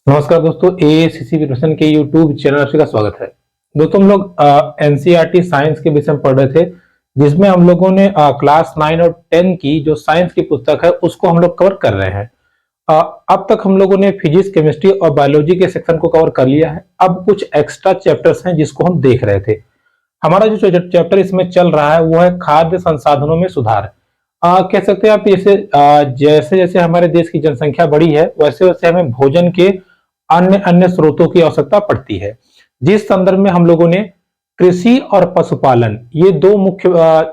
नमस्कार दोस्तों, ACC preparation के यूट्यूब चैनल का स्वागत है। दोस्तों हम लोग एनसीईआरटी साइंस के विषय में पढ़ रहे थे, जिसमें हम लोगों ने क्लास 9 और 10 की जो साइंस की पुस्तक है उसको हम लोग कवर कर रहे हैं। अब तक हम लोगों ने फिजिक्स, केमिस्ट्री और बायोलॉजी के सेक्शन को कवर कर लिया है। अब कुछ एक्स्ट्रा चैप्टर्स हैं जिसको हम देख रहे थे। हमारा जो चैप्टर इसमें चल रहा है वो है खाद्य संसाधनों में सुधार। कह सकते हैं आप जैसे जैसे जैसे हमारे देश की जनसंख्या बढ़ी है वैसे वैसे हमें भोजन के अन्य अन्य स्रोतों की आवश्यकता पड़ती है, जिस संदर्भ में हम लोगों ने कृषि और पशुपालन ये दो मुख्य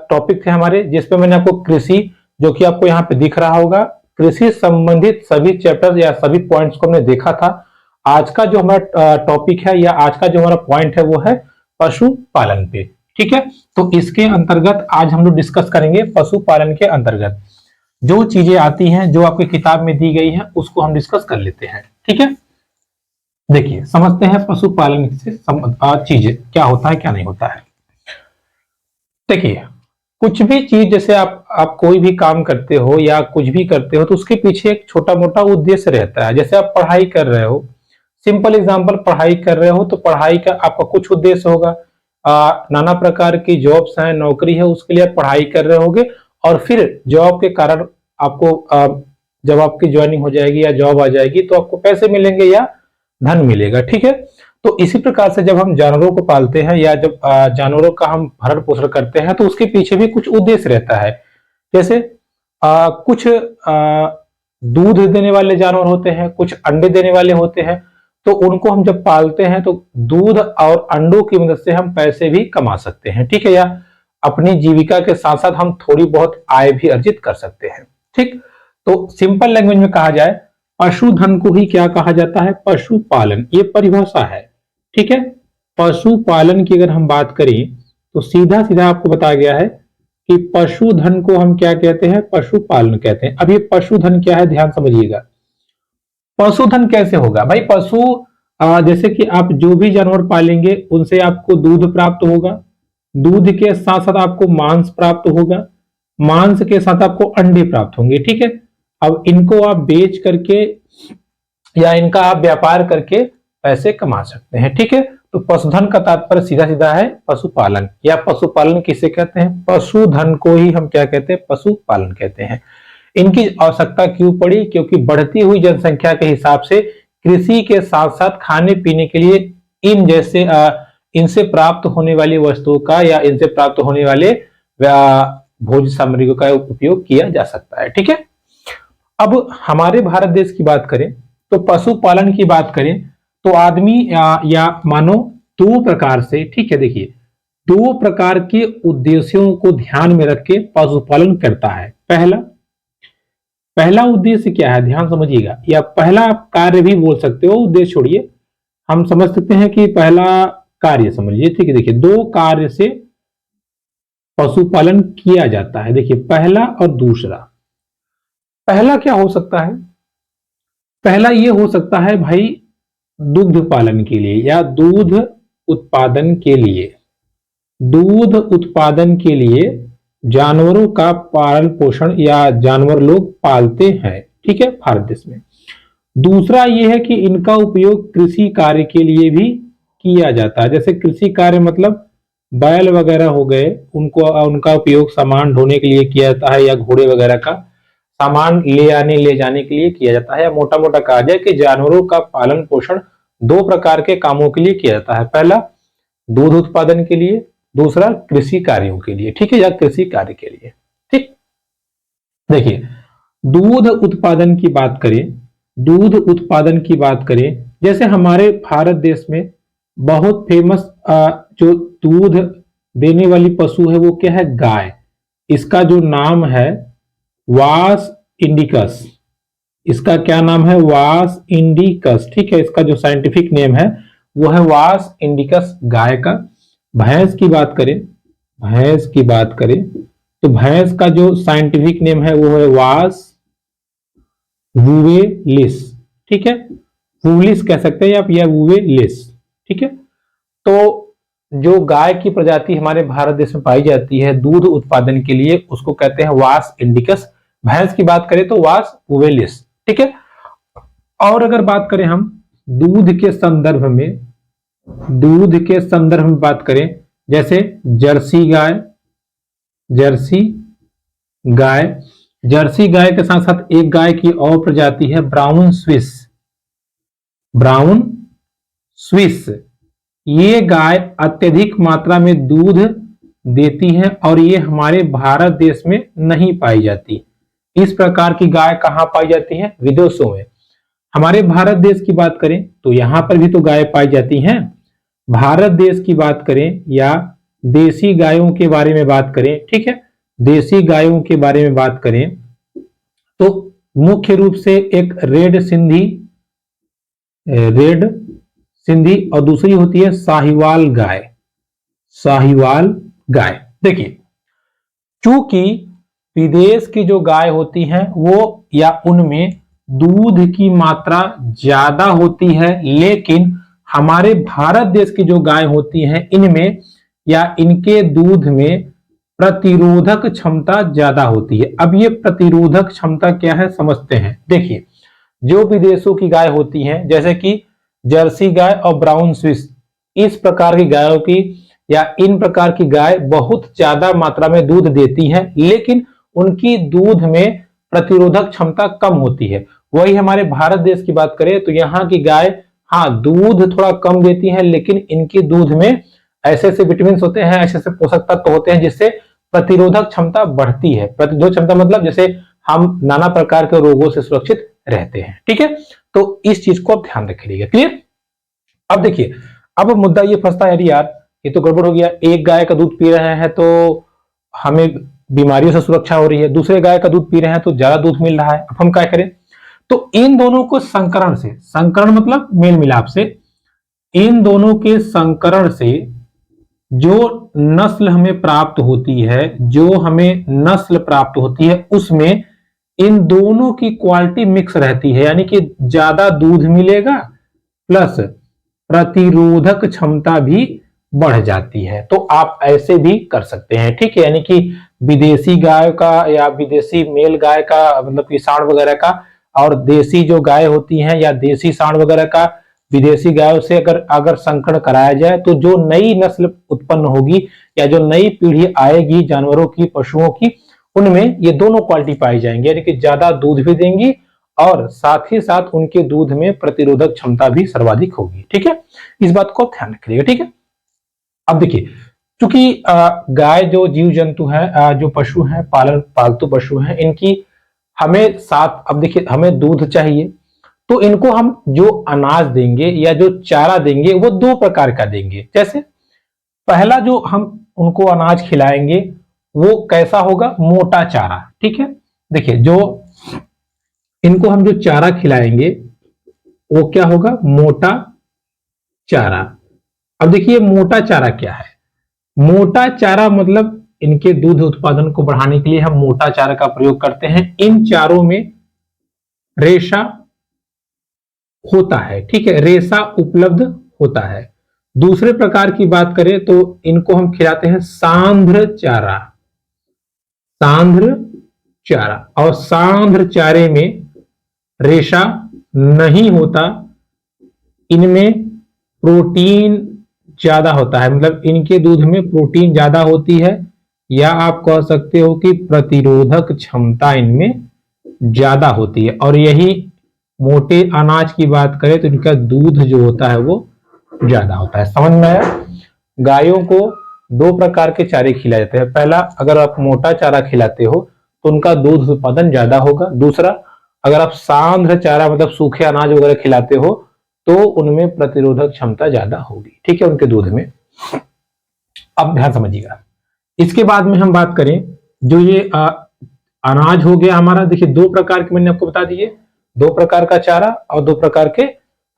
टॉपिक थे हमारे, जिसपे मैंने आपको कृषि, जो कि आपको यहाँ पे दिख रहा होगा, कृषि संबंधित सभी चैप्टर्स या सभी पॉइंट्स को हमने देखा था। आज का जो हमारा टॉपिक है या आज का जो हमारा पॉइंट है वो है पशुपालन पे। ठीक है, तो इसके अंतर्गत आज हम लोग डिस्कस करेंगे पशुपालन के अंतर्गत जो चीजें आती हैं, जो आपकी किताब में दी गई है, उसको हम डिस्कस कर लेते हैं। ठीक है, देखिए समझते हैं पशुपालन से चीजें क्या होता है क्या नहीं होता है। देखिए, कुछ भी चीज जैसे आप कोई भी काम करते हो या कुछ भी करते हो तो उसके पीछे एक छोटा मोटा उद्देश्य रहता है। जैसे आप पढ़ाई कर रहे हो, सिंपल एग्जांपल, पढ़ाई कर रहे हो तो पढ़ाई का आपका कुछ उद्देश्य होगा। नाना प्रकार की जॉब्स हैं, नौकरी है, उसके लिए आप पढ़ाई कर रहे होगे और फिर जॉब के कारण आपको जब आपकी ज्वाइनिंग हो जाएगी या जॉब आ जाएगी तो आपको पैसे मिलेंगे या धन मिलेगा। ठीक है, तो इसी प्रकार से जब हम जानवरों को पालते हैं या जब जानवरों का हम भरण पोषण करते हैं तो उसके पीछे भी कुछ उद्देश्य रहता है। जैसे कुछ दूध देने वाले जानवर होते हैं, कुछ अंडे देने वाले होते हैं, तो उनको हम जब पालते हैं तो दूध और अंडों की मदद से हम पैसे भी कमा सकते हैं। ठीक है, या अपनी जीविका के साथ साथ हम थोड़ी बहुत आय भी अर्जित कर सकते हैं। ठीक, तो सिंपल लैंग्वेज में कहा जाए, पशुधन को ही क्या कहा जाता है? पशुपालन, ये परिभाषा है। ठीक है, पशुपालन की अगर हम बात करें तो सीधा सीधा आपको बताया गया है कि पशुधन को हम क्या कहते हैं? पशुपालन कहते हैं। अब ये पशुधन क्या है, ध्यान समझिएगा। पशुधन कैसे होगा भाई? जैसे कि आप जो भी जानवर पालेंगे उनसे आपको दूध प्राप्त होगा, दूध के साथ साथ आपको मांस प्राप्त होगा, मांस के साथ आपको अंडे प्राप्त होंगे। ठीक है, अब इनको आप बेच करके या इनका आप व्यापार करके पैसे कमा सकते हैं। ठीक है, तो पशुधन का तात्पर्य सीधा सीधा है पशुपालन, या पशुपालन किसे कहते हैं? पशुधन को ही हम क्या कहते हैं? पशुपालन कहते हैं। इनकी आवश्यकता क्यों पड़ी? क्योंकि बढ़ती हुई जनसंख्या के हिसाब से कृषि के साथ साथ खाने पीने के लिए इनसे प्राप्त होने वाली वस्तुओं का या इनसे प्राप्त होने वाले भोज्य सामग्रियों का उपयोग किया जा सकता है। ठीक है, अब हमारे भारत देश की बात करें तो पशुपालन की बात करें तो आदमी या मानव दो प्रकार से, ठीक है, देखिए, दो प्रकार के उद्देश्यों को ध्यान में रख के पशुपालन करता है। पहला उद्देश्य क्या है, ध्यान समझिएगा, या पहला कार्य भी बोल सकते हो, उद्देश्य छोड़िए, हम समझ सकते हैं कि पहला कार्य समझिए। ठीक है, देखिए, दो कार्य से पशुपालन किया जाता है। देखिए, पहला और दूसरा। पहला क्या हो सकता है? पहला ये हो सकता है भाई, दुग्ध पालन के लिए या दूध उत्पादन के लिए। दूध उत्पादन के लिए जानवरों का पालन पोषण या जानवर लोग पालते हैं। ठीक है, भारत देश में। दूसरा यह है कि इनका उपयोग कृषि कार्य के लिए भी किया जाता है। जैसे कृषि कार्य मतलब बैल वगैरह हो गए, उनका उपयोग सामान ढोने के लिए किया जाता है, या घोड़े वगैरह का सामान ले जाने के लिए किया जाता है। या मोटा मोटा कहा जाए कि जानवरों का पालन पोषण दो प्रकार के कामों के लिए किया जाता है। पहला दूध उत्पादन के लिए, दूसरा कृषि कार्यों के लिए। ठीक है, या कृषि कार्य के लिए। ठीक, देखिए, दूध उत्पादन की बात करें, दूध उत्पादन की बात करें, जैसे हमारे भारत देश में बहुत फेमस जो दूध देने वाली पशु है वो क्या है? गाय। इसका जो नाम है वास इंडिकस। इसका क्या नाम है? वास इंडिकस। ठीक है, इसका जो साइंटिफिक नेम है वो है वास इंडिकस गाय का। भैंस की बात करें, भैंस की बात करें तो भैंस का जो साइंटिफिक नेम है वो है वास वुवेलिस। ठीक है, वुवेलिस कह सकते हैं आप या वुवेलिस। ठीक है, तो जो गाय की प्रजाति हमारे भारत देश में पाई जाती है दूध उत्पादन के लिए उसको कहते हैं वास इंडिकस। भैंस की बात करें तो वास वुवेलिस। ठीक है, और अगर बात करें हम दूध के संदर्भ में, दूध के संदर्भ में बात करें, जैसे जर्सी गाय, जर्सी गाय, जर्सी गाय के साथ साथ एक गाय की और प्रजाति है ब्राउन स्विस, ब्राउन स्विस। ये गाय अत्यधिक मात्रा में दूध देती है और ये हमारे भारत देश में नहीं पाई जाती। इस प्रकार की गाय कहां पाई जाती है? विदेशों में। हमारे भारत देश की बात करें तो यहां पर भी तो गाय पाई जाती हैं। भारत देश की बात करें या देसी गायों के बारे में बात करें, ठीक है, देसी गायों के बारे में बात करें तो मुख्य रूप से एक रेड सिंधी, रेड सिंधी और दूसरी होती है साहिवाल गाय, साहिवाल गाय। देखिए, चूंकि विदेश की जो गाय होती हैं वो या उनमें दूध की मात्रा ज्यादा होती है, लेकिन हमारे भारत देश की जो गाय होती हैं इनमें या इनके दूध में प्रतिरोधक क्षमता ज्यादा होती है। अब ये प्रतिरोधक क्षमता क्या है समझते हैं। देखिए, जो विदेशों की गाय होती हैं जैसे कि जर्सी गाय और ब्राउन स्विस, इस प्रकार की गायों की या इन प्रकार की गाय बहुत ज्यादा मात्रा में दूध देती है, लेकिन उनकी दूध में प्रतिरोधक क्षमता कम होती है। वही हमारे भारत देश की बात करें तो यहाँ की गाय हाँ दूध थोड़ा कम देती है, लेकिन इनके दूध में ऐसे ऐसे विटामिन होते हैं, ऐसे ऐसे पोषक तत्व होते हैं जिससे प्रतिरोधक क्षमता बढ़ती है। प्रतिरोधक क्षमता मतलब जैसे हम नाना प्रकार के रोगों से सुरक्षित रहते हैं। ठीक है, तो इस चीज को आप ध्यान रखिएगा। क्लियर? अब देखिए, अब मुद्दा ये फंसता है, यार ये तो गड़बड़ हो गया, एक गाय का दूध पी रहे हैं तो हमें बीमारियों से सुरक्षा हो रही है, दूसरे गाय का दूध पी रहे हैं तो ज्यादा दूध मिल रहा है, अब हम क्या करें? तो इन दोनों को संकरण से, संकरण मतलब मेल मिलाप से, इन दोनों के संकरण से जो नस्ल हमें प्राप्त होती है, जो हमें नस्ल प्राप्त होती है उसमें इन दोनों की क्वालिटी मिक्स रहती है, यानी कि ज्यादा दूध मिलेगा प्लस प्रतिरोधक क्षमता भी बढ़ जाती है। तो आप ऐसे भी कर सकते हैं। ठीक है, यानी कि विदेशी गाय का या विदेशी मेल गाय का मतलब कि सांड वगैरह का और देसी जो गाय होती हैं या देसी सांड वगैरह का विदेशी गायों से अगर संकरण कराया जाए तो जो नई नस्ल उत्पन्न होगी या जो नई पीढ़ी आएगी जानवरों की, पशुओं की, उनमें ये दोनों क्वालिटी पाई जाएंगी, यानी कि ज्यादा दूध भी देंगी और साथ ही साथ उनके दूध में प्रतिरोधक क्षमता भी सर्वाधिक होगी। ठीक है, इस बात को ध्यान रखिएगा। ठीक है, अब देखिए, क्योंकि गाय जो जीव जंतु है, जो पशु है, पालतू पशु है, इनकी हमें साथ, अब देखिए हमें दूध चाहिए तो इनको हम जो अनाज देंगे या जो चारा देंगे वो दो प्रकार का देंगे। जैसे पहला जो हम उनको अनाज खिलाएंगे वो कैसा होगा? मोटा चारा। ठीक है, देखिए जो इनको हम जो चारा खिलाएंगे वो क्या होगा? मोटा चारा। अब देखिए मोटा चारा क्या है? मोटा चारा मतलब इनके दूध उत्पादन को बढ़ाने के लिए हम मोटा चारा का प्रयोग करते हैं। इन चारों में रेशा होता है। ठीक है, रेशा उपलब्ध होता है। दूसरे प्रकार की बात करें तो इनको हम खिलाते हैं सांद्र चारा, सांद्र चारा। और सांद्र चारे में रेशा नहीं होता, इनमें प्रोटीन ज्यादा होता है, मतलब इनके दूध में प्रोटीन ज्यादा होती है, या आप कह सकते हो कि प्रतिरोधक क्षमता इनमें ज्यादा होती है। और यही मोटे अनाज की बात करें तो इनका दूध जो होता है वो ज्यादा होता है। समझ में आया? गायों को दो प्रकार के चारे खिलाए जाते हैं। पहला, अगर आप मोटा चारा खिलाते हो तो उनका दूध उत्पादन ज्यादा होगा। दूसरा, अगर आप सांद्र चारा मतलब सूखे अनाज वगैरह खिलाते हो तो उनमें प्रतिरोधक क्षमता ज्यादा होगी। ठीक है, उनके दूध में। अब ध्यान समझिएगा, इसके बाद में हम बात करें जो ये अनाज हो गया हमारा। देखिए दो प्रकार के मैंने आपको बता दिए, दो प्रकार का चारा और दो प्रकार के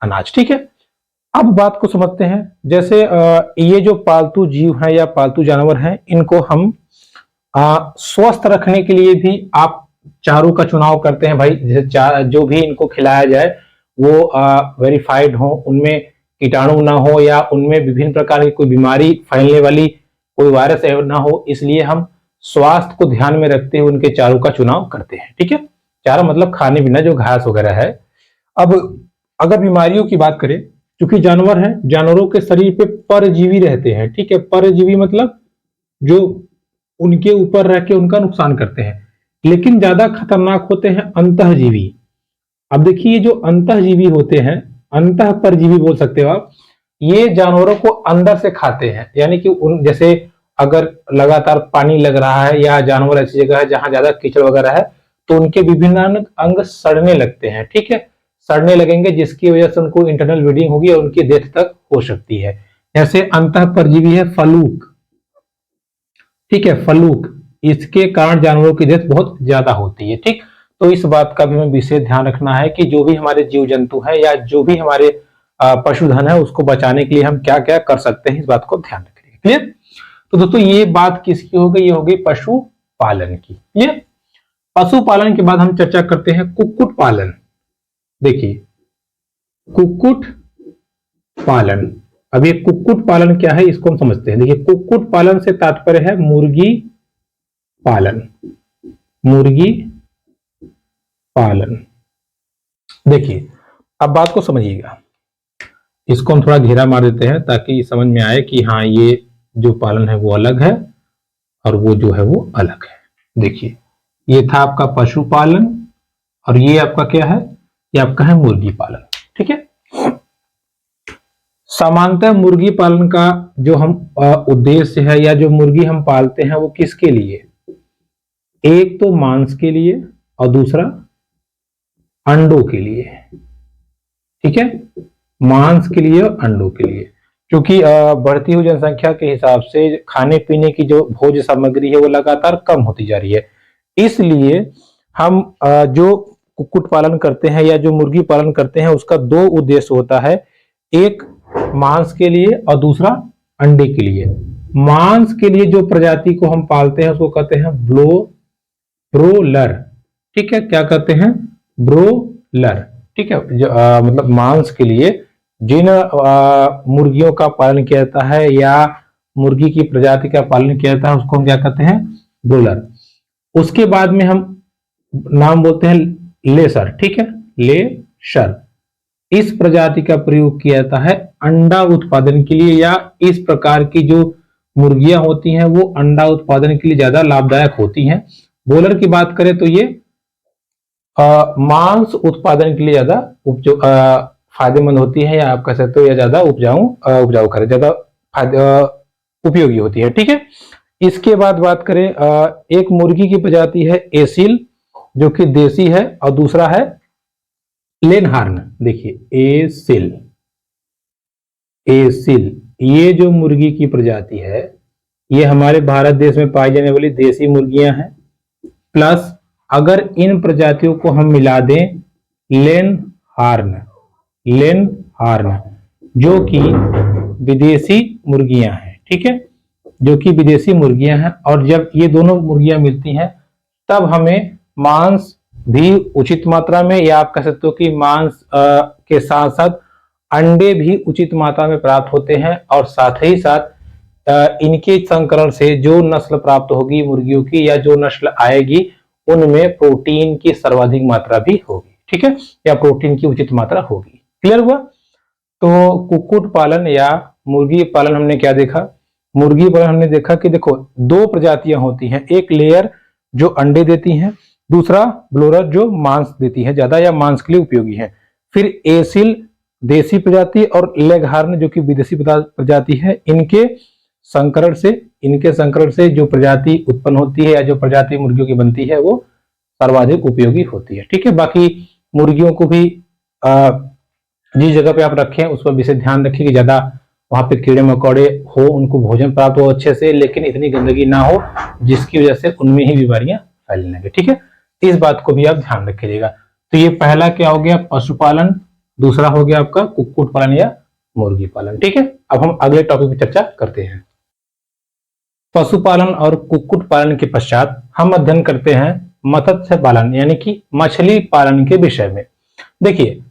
अनाज। ठीक है, अब बात को समझते हैं। जैसे ये जो पालतू जीव हैं या पालतू जानवर हैं, इनको हम स्वस्थ रखने के लिए भी आप चारों का चुनाव करते हैं। भाई जैसे जो भी इनको खिलाया जाए वो वेरीफाइड हो, उनमें कीटाणु ना हो या उनमें विभिन्न प्रकार की कोई बीमारी फैलने वाली कोई वायरस ना हो, इसलिए हम स्वास्थ्य को ध्यान में रखते हुए उनके चारों का चुनाव करते हैं। ठीक है, चारा मतलब खाने पीना जो घास वगैरह है। अब अगर बीमारियों की बात करें, क्योंकि जानवर हैं, जानवरों के शरीर पे परजीवी रहते हैं, ठीक है। परजीवी मतलब जो उनके ऊपर रह के उनका नुकसान करते हैं, लेकिन ज्यादा खतरनाक होते हैं अंतःजीवी। अब देखिए, ये जो अंतःजीवी होते हैं, अंतः परजीवी बोल सकते हो आप, ये जानवरों को अंदर से खाते हैं। यानी कि उन जैसे अगर लगातार पानी लग रहा है या जानवर ऐसी जगह है जहां ज्यादा कीचड़ वगैरह है, तो उनके विभिन्न अंग सड़ने लगते हैं, ठीक है। सड़ने लगेंगे, जिसकी वजह से उनको इंटरनल ब्लीडिंग होगी और उनकी डेथ तक हो सकती है। जैसे अंतः परजीवी है फलूक, ठीक है, फलूक, इसके कारण जानवरों की डेथ बहुत ज्यादा होती है, ठीक। तो इस बात का भी हमें विशेष ध्यान रखना है कि जो भी हमारे जीव जंतु है या जो भी हमारे पशुधन है, उसको बचाने के लिए हम क्या क्या कर सकते हैं, इस बात को ध्यान रखिए। क्लियर। तो दोस्तों, ये बात किसकी हो गई? ये हो गई पशुपालन की। क्लियर। पशुपालन के बाद हम चर्चा करते हैं कुक्कुट पालन। देखिए, कुक्कुट पालन, अब ये कुक्कुट पालन क्या है इसको हम समझते हैं। देखिए, कुक्कुट पालन से तात्पर्य है मुर्गी पालन, मुर्गी पालन। देखिए, अब बात को समझिएगा, इसको हम थोड़ा घेरा मार देते हैं ताकि समझ में आए कि हाँ, ये जो पालन है वो अलग है और वो जो है वो अलग है। देखिए, ये था आपका पशुपालन और ये आपका क्या है? ये आपका है मुर्गी पालन, ठीक है। सामान्यतः मुर्गी पालन का जो हम उद्देश्य है या जो मुर्गी हम पालते हैं वो किसके लिए? एक तो मांस के लिए और दूसरा अंडों के लिए, ठीक है। मांस के लिए और अंडों के लिए, क्योंकि बढ़ती हुई जनसंख्या के हिसाब से खाने पीने की जो भोज्य सामग्री है वो लगातार कम होती जा रही है। इसलिए हम जो कुक्कुट पालन करते हैं या जो मुर्गी पालन करते हैं उसका दो उद्देश्य होता है, एक मांस के लिए और दूसरा अंडे के लिए। मांस के लिए जो प्रजाति को हम पालते हैं उसको कहते हैं ब्रोलर, ठीक है। क्या कहते हैं? ब्रोलर, ठीक है। मतलब मांस के लिए जिन मुर्गियों का पालन किया जाता है या मुर्गी की प्रजाति का पालन किया जाता है उसको हम क्या कहते हैं? ब्रोलर। उसके बाद में हम नाम बोलते हैं लेसर, ठीक है, लेसर। इस प्रजाति का प्रयोग किया जाता है अंडा उत्पादन के लिए, या इस प्रकार की जो मुर्गियां होती हैं वो अंडा उत्पादन के लिए ज्यादा लाभदायक होती हैं। ब्रोलर की बात करें तो ये मांस उत्पादन के लिए ज्यादा फायदेमंद होती है, या आप कह सकते हो या ज्यादा उपजाऊ करे, ज्यादा उपयोगी होती है, ठीक है। इसके बाद बात करें, एक मुर्गी की प्रजाति है एसिल जो कि देसी है और दूसरा है लेनहार्न। देखिए, एसिल ये जो मुर्गी की प्रजाति है ये हमारे भारत देश में पाई जाने वाली देसी मुर्गियां हैं, प्लस अगर इन प्रजातियों को हम मिला दें लेनहार्न जो कि विदेशी मुर्गियां हैं, ठीक है, जो कि विदेशी मुर्गियां हैं। और जब ये दोनों मुर्गियां मिलती हैं तब हमें मांस भी उचित मात्रा में, या आप कह सकते हो कि मांस के साथ साथ अंडे भी उचित मात्रा में प्राप्त होते हैं, और साथ ही साथ इनके संकरण से जो नस्ल प्राप्त होगी मुर्गियों की या जो नस्ल आएगी उनमें प्रोटीन की सर्वाधिक मात्रा भी होगी, ठीक है, या प्रोटीन की उचित मात्रा होगी। क्लियर हुआ? तो कुक्कुट पालन या मुर्गी पालन हमने क्या देखा? मुर्गी पालन हमने देखा कि देखो, दो प्रजातियां होती हैं, एक लेयर जो अंडे देती हैं, दूसरा ब्लोरर जो मांस देती है ज्यादा या मांस के लिए उपयोगी है। फिर एसिल देसी प्रजाति और लेगहार्न जो कि विदेशी प्रजाति है, इनके संकरण से जो प्रजाति उत्पन्न होती है या जो प्रजाति मुर्गियों की बनती है वो सर्वाधिक उपयोगी होती है, ठीक है। बाकी मुर्गियों को भी जिस जगह पे आप रखें उस पर विशेष ध्यान रखें कि ज्यादा वहां पे कीड़े मकोड़े हो, उनको भोजन प्राप्त हो अच्छे से, लेकिन इतनी गंदगी ना हो जिसकी वजह से उनमें ही बीमारियां फैलने लगे, ठीक है। इस बात को भी आप ध्यान रखिएगा। तो ये पहला क्या हो गया? पशुपालन। दूसरा हो गया आपका कुक्कुट पालन या मुर्गी पालन, ठीक है। अब हम अगले टॉपिक पर चर्चा करते हैं। पशुपालन और कुक्कुट पालन के पश्चात हम अध्ययन करते हैं मत्स्य पालन यानी कि मछली पालन के विषय में। देखिए,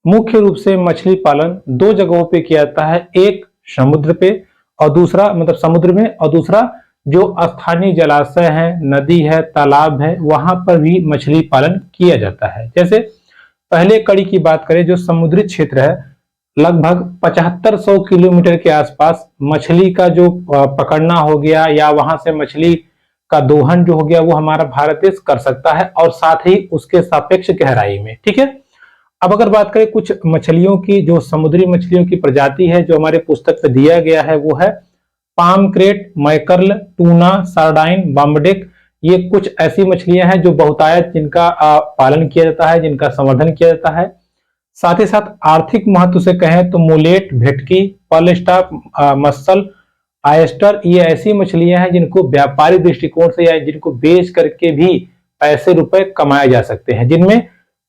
मुख्य रूप से मछली पालन दो जगहों पे किया जाता है, एक समुद्र पे और दूसरा मतलब समुद्र में, और दूसरा जो स्थानीय जलाशय है, नदी है, तालाब है, वहां पर भी मछली पालन किया जाता है। जैसे पहले कड़ी की बात करें, जो समुद्री क्षेत्र है लगभग 7500 किलोमीटर के आसपास मछली का जो पकड़ना हो गया या वहां से मछली का दोहन जो हो गया वो हमारा भारत देश कर सकता है, और साथ ही उसके सापेक्ष गहराई में। ठीक है, अब अगर बात करें कुछ मछलियों की, जो समुद्री मछलियों की प्रजाति है जो हमारे पुस्तक में दिया गया है, वो है पामक्रेट, मैकर्ल, टूना, सार्डाइन, बाम्बडेक। ये कुछ ऐसी मछलियां हैं जो बहुतायत जिनका पालन किया जाता है, जिनका संवर्धन किया जाता है। साथ ही साथ आर्थिक महत्व से कहें तो मुलेट, भेटकी, पर्ल स्टार, मस्सल, आयस्टर, ये ऐसी मछलियां हैं जिनको व्यापारिक दृष्टिकोण से या जिनको बेच करके भी पैसे रुपए कमाए जा सकते हैं, जिनमें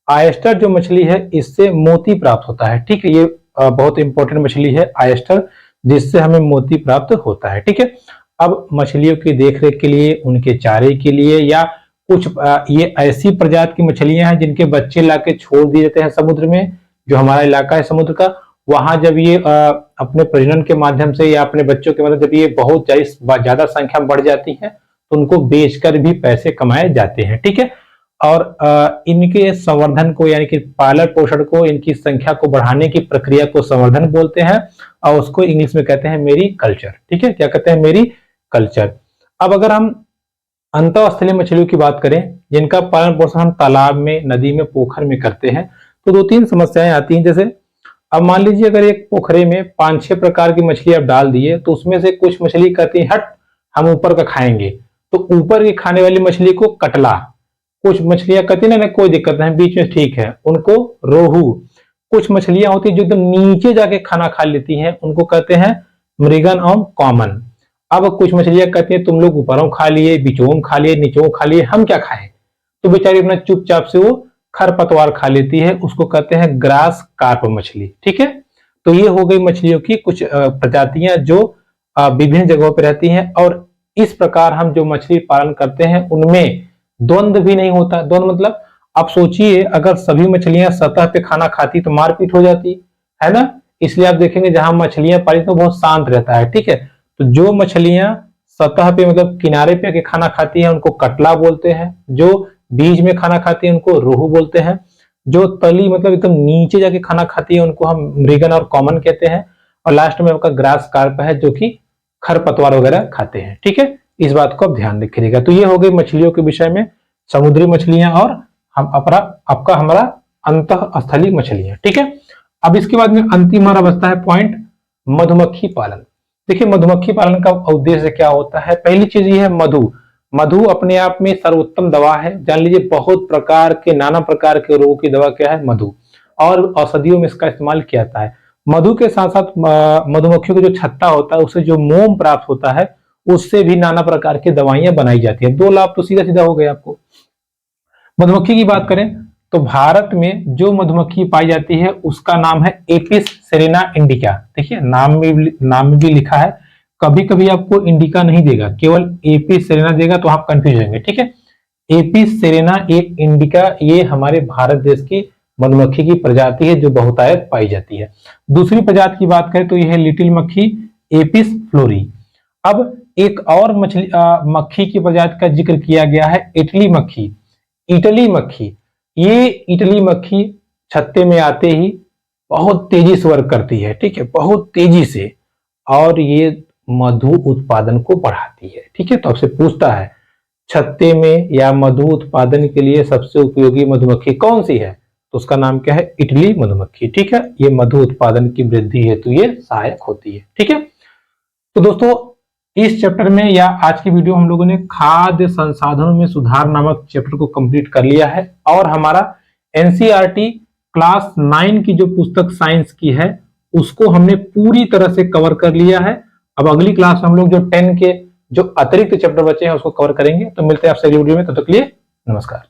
आयस्टर जो मछली है इससे मोती प्राप्त होता है। ठीक है, ये बहुत इंपॉर्टेंट मछली है आयस्टर, जिससे हमें मोती प्राप्त होता है। ठीक है, अब मछलियों की देखरेख के लिए, उनके चारे के लिए, या कुछ ये ऐसी प्रजाति की मछलियां हैं जिनके बच्चे लाके छोड़ दिए जाते हैं समुद्र में, जो हमारा इलाका है समुद्र का, वहां जब ये अपने प्रजनन के माध्यम से या अपने बच्चों के माध्यम जब ये बहुत ज्यादा संख्या में बढ़ जाती है तो उनको बेचकर भी पैसे कमाए जाते हैं। ठीक है, और इनके संवर्धन को यानी कि पालन पोषण को, इनकी संख्या को बढ़ाने की प्रक्रिया को संवर्धन बोलते हैं, और उसको इंग्लिश में कहते हैं मेरी कल्चर। ठीक है, क्या कहते हैं? मेरी कल्चर। अब अगर हम अंतःस्थलीय मछलियों की बात करें, जिनका पालन पोषण हम तालाब में, नदी में, पोखर में करते हैं, तो दो तीन समस्याएं आती हैं। जैसे अब मान लीजिए अगर एक पोखरे में 5-6 प्रकार की मछली आप डाल दिए, तो उसमें से कुछ मछली कहती है हट हम ऊपर का खाएंगे, तो ऊपर की खाने वाली मछली को कटला। कुछ मछलियां कहती है ना कोई दिक्कत नहीं, बीच में ठीक है, उनको रोहू। कुछ मछलियां होती है जो एकदम नीचे जाके खाना खा लेती हैं, उनको कहते हैं मृगन और कॉमन। अब कुछ मछलियां कहती है तुम लोग ऊपरों खा लिए, बीचों खा लिए, नीचों खा लिए, हम क्या खाएं? तो बेचारी अपना चुपचाप से वो खरपतवार खा लेती है, उसको कहते हैं ग्रास कार्प मछली। ठीक है, तो ये हो गई मछलियों की कुछ प्रजातियां जो विभिन्न जगहों पर रहती हैं, और इस प्रकार हम जो मछली पालन करते हैं उनमें द्वंद्व भी नहीं होता। द्वंद्व मतलब आप सोचिए अगर सभी मछलियां सतह पे खाना खाती तो मारपीट हो जाती है ना। इसलिए आप देखेंगे जहां मछलियां पाली तो बहुत शांत रहता है। ठीक है, तो जो मछलियां सतह पे मतलब किनारे पे आके खाना खाती हैं उनको कटला बोलते हैं, जो बीच में खाना खाती है उनको रोहू बोलते हैं, जो तली मतलब एकदम नीचे जाके खाना खाती है उनको हम मृगन और कॉमन कहते हैं, और लास्ट में आपका ग्रास कार्प है जो कि खरपतवार वगैरह खाते हैं। ठीक है, इस बात को आप ध्यान रखिएगा। तो ये हो गई मछलियों के विषय में, समुद्री मछलियां और आपका हमारा अंतःस्थलीय मछलियां। ठीक है, अब इसके बाद में अंतिम हमारा बचता है पॉइंट मधुमक्खी पालन। देखिए मधुमक्खी पालन का उद्देश्य क्या होता है? पहली चीज ये है मधु। मधु अपने आप में सर्वोत्तम दवा है। जान लीजिए बहुत प्रकार के, नाना प्रकार के रोगों की दवा क्या है? मधु, और औषधियों में इसका इस्तेमाल किया जाता है। मधु के साथ साथ मधुमक्खियों का जो छत्ता होता है उससे जो मोम प्राप्त होता है उससे भी नाना प्रकार की दवाइयां बनाई जाती हैं। 2 लाभ तो सीधा सीधा हो गए आपको। मधुमक्खी की बात करें तो भारत में जो मधुमक्खी पाई जाती है उसका नाम है एपिस सेरेना इंडिका। देखिए नाम में भी लिखा है, कभी कभी आपको इंडिका नहीं देगा, केवल एपिस सेरेना देगा तो आप कंफ्यूज होंगे। ठीक है, एपिस सेरेना इंडिका ये हमारे भारत देश की मधुमक्खी की प्रजाति है जो बहुतायत पाई जाती है। दूसरी प्रजाति की बात करें तो यह है लिटिल मक्खी एपिस फ्लोरी। अब एक और मक्खी की प्रजाति का जिक्र किया गया है इटली मक्खी। इटली मक्खी, ये इटली मक्खी छत्ते में आते ही बहुत तेजी से वर्क करती है। ठीक है, बहुत तेजी से, और ये मधु उत्पादन को बढ़ाती है। ठीक है, तो आपसे पूछता है छत्ते में या मधु उत्पादन के लिए सबसे उपयोगी मधुमक्खी कौन सी है? तो उसका नाम क्या है? इटली मधुमक्खी। ठीक है, ये मधु उत्पादन की वृद्धि हेतु ये सहायक होती है। ठीक है, तो दोस्तों इस चैप्टर में या आज की वीडियो हम लोगों ने खाद्य संसाधनों में सुधार नामक चैप्टर को कंप्लीट कर लिया है, और हमारा एनसीईआरटी क्लास 9 की जो पुस्तक साइंस की है उसको हमने पूरी तरह से कवर कर लिया है। अब अगली क्लास में हम लोग जो 10 के जो अतिरिक्त चैप्टर बचे हैं उसको कवर करेंगे। तो मिलते हैं आपसे अगली वीडियो में, तब तक के लिए नमस्कार।